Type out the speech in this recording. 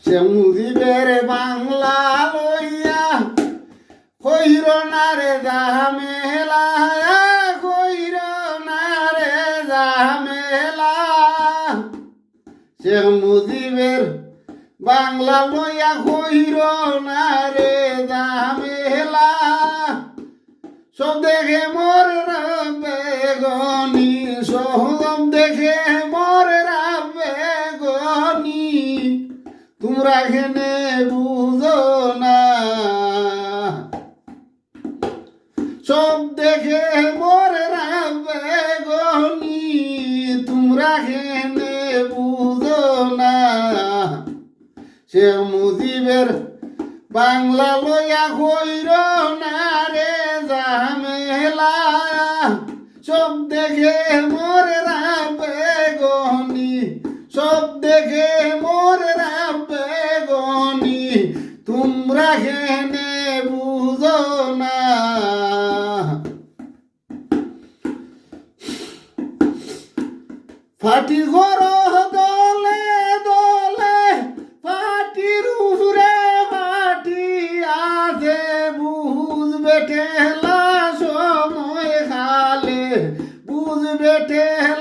সে মুজিবের বাংলা লইয়া কইর না রে ঝামেলা, কইর না রে ঝামেলা। সে মুজিবের বাংলা লইয়া কইর না রে ঝামেলা। সব দেখে মোর বেগনি, সব দেখে মোর বেগনি, তোমরা এখানে বুঝো না। সব দেখে মোর বেগনি, তোমরা এখানে বুঝো না। সে মুজিবের বাংলা লইয়া কইর না রে ঝামেলা। সব দেখে মোর বেগনি, সব দেখে মোর বেগনি, তোমরা কেনে বুঝো না। ফাটি ঘর দলে দলে, ফাটির উপরে ফাটি আছে, বুঝবে ঠেলা সময় খালে, বুঝবে ঠেলা